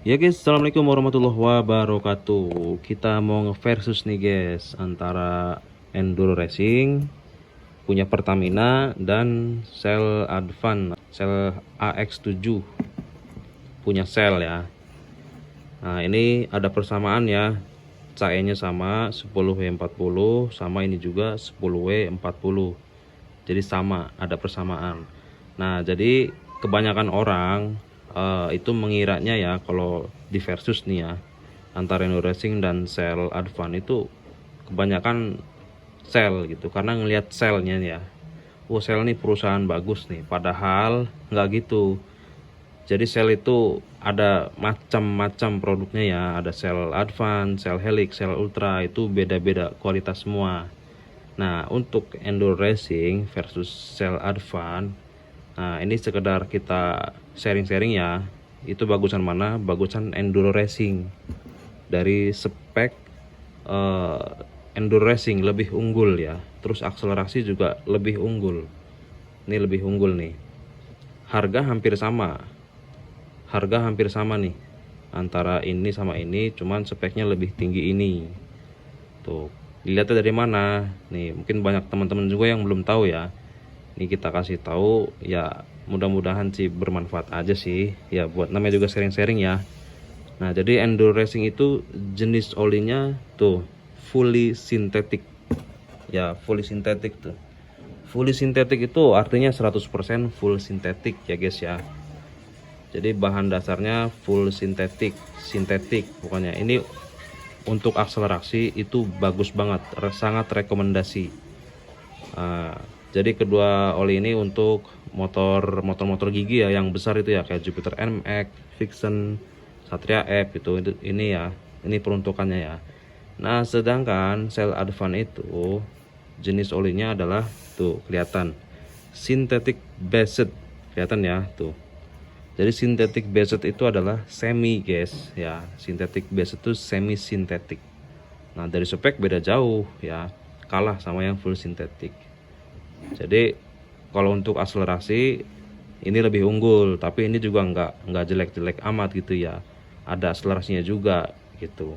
Ya guys, assalamualaikum warahmatullahi wabarakatuh. Kita mau nge-versus nih guys, antara Enduro Racing punya Pertamina dan Shell Advan, Shell AX7 punya Shell ya. Nah ini ada persamaan ya, CE nya sama 10W40, sama ini juga 10W40. Jadi sama, ada persamaan. Nah jadi kebanyakan orang itu mengiranya ya, kalau di versus nih ya, antara Enduro Racing dan Shell Advan itu kebanyakan Shell gitu, karena ngelihat Shell-nya ya, oh Shell nih perusahaan bagus nih, padahal nggak gitu. Jadi Shell itu ada macam-macam produknya ya, ada Shell Advan, Shell Helix, Shell Ultra, itu beda-beda kualitas semua. Nah untuk Enduro Racing versus Shell Advan, nah ini sekedar kita sharing-sharing ya, itu bagusan mana? Bagusan Enduro Racing. Dari spek Enduro Racing lebih unggul ya, terus akselerasi juga lebih unggul. Ini lebih unggul nih. Harga hampir sama nih antara ini sama ini, cuman speknya lebih tinggi ini. Tuh, dilihatnya dari mana? Nih, mungkin banyak teman-teman juga yang belum tahu ya. Ini kita kasih tahu ya, mudah-mudahan sih bermanfaat aja sih. Ya buat namanya juga sharing-sharing ya. Nah, jadi Enduro Racing itu jenis olinya tuh fully synthetic. Ya, fully synthetic tuh. Fully synthetic itu artinya 100% full synthetic ya guys ya. Jadi bahan dasarnya full sintetik, pokoknya. Ini untuk akselerasi itu bagus banget, sangat rekomendasi. Nah, jadi kedua oli ini untuk motor gigi ya, yang besar itu ya, kayak Jupiter NMAX, Vixen, Satria F itu ini ya, ini peruntukannya ya. Nah sedangkan Shell Advan itu jenis olinya adalah tuh kelihatan synthetic based, kelihatan ya tuh. Jadi synthetic based itu adalah semi guys ya, synthetic based itu semi sintetik. Nah dari spek beda jauh ya, kalah sama yang full sintetik. Jadi kalau untuk akselerasi ini lebih unggul, tapi ini juga nggak jelek-jelek amat gitu ya, ada akselerasinya juga gitu,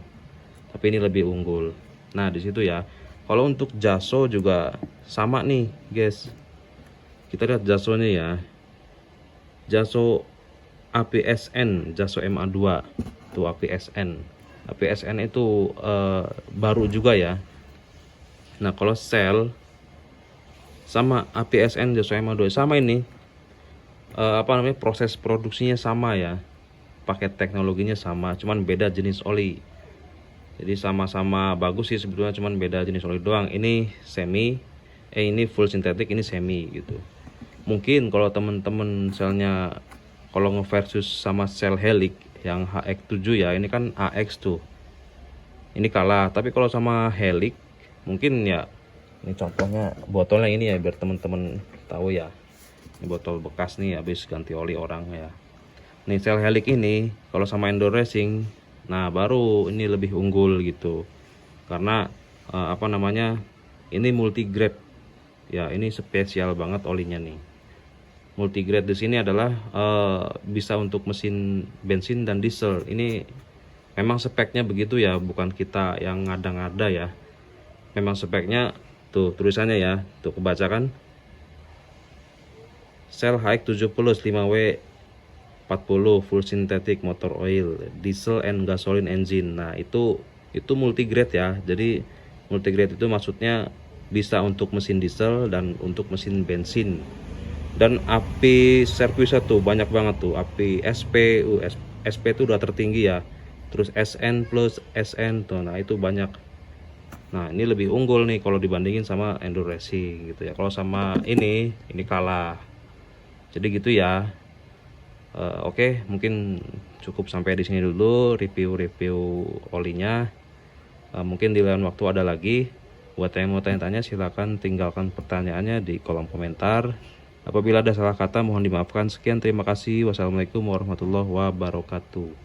tapi ini lebih unggul. Nah di situ ya. Kalau untuk Jaso juga sama nih guys, kita lihat Jasonya ya, Jaso APSN, Jaso MA2 tuh, APSN itu baru juga ya. Nah kalau Shell sama APSN Jaso MA2 sama ini, proses produksinya sama ya, paket teknologinya sama, cuman beda jenis oli. Jadi sama-sama bagus sih sebetulnya, cuman beda jenis oli doang. Ini ini full sintetik, ini semi gitu. Mungkin kalau temen-temen Shellnya, kalau ngeversus sama Shell Helix yang HX7 ya, ini kan AX tuh, ini kalah. Tapi kalau sama Helix mungkin ya, ini contohnya botolnya ini ya, biar temen-temen tahu ya. Ini botol bekas nih, habis ganti oli orang ya. Nih Shell Helix ini kalau sama Enduro Racing, nah baru ini lebih unggul gitu, karena ini multigrade ya, ini spesial banget olinya nih. Multigrade di sini adalah bisa untuk mesin bensin dan diesel. Ini memang speknya begitu ya, bukan kita yang ngada-ngada ya, memang speknya tuh tulisannya ya, tuh kebacakan Shell HX70 5W40 full synthetic motor oil, diesel and gasoline engine. Nah itu multigrade ya. Jadi multigrade itu maksudnya bisa untuk mesin diesel dan untuk mesin bensin. Dan API servisnya tuh banyak banget tuh, API SP, SP itu udah tertinggi ya, terus SN plus SN tuh, nah itu banyak. Nah ini lebih unggul nih kalau dibandingin sama Enduro Racing gitu ya. Kalau sama ini kalah. Jadi gitu ya. Oke, mungkin cukup sampai di sini dulu review olinya. Mungkin di lain waktu ada lagi. Buat yang mau tanya-tanya silahkan tinggalkan pertanyaannya di kolom komentar. Apabila ada salah kata mohon dimaafkan. Sekian, terima kasih. Wassalamualaikum warahmatullahi wabarakatuh.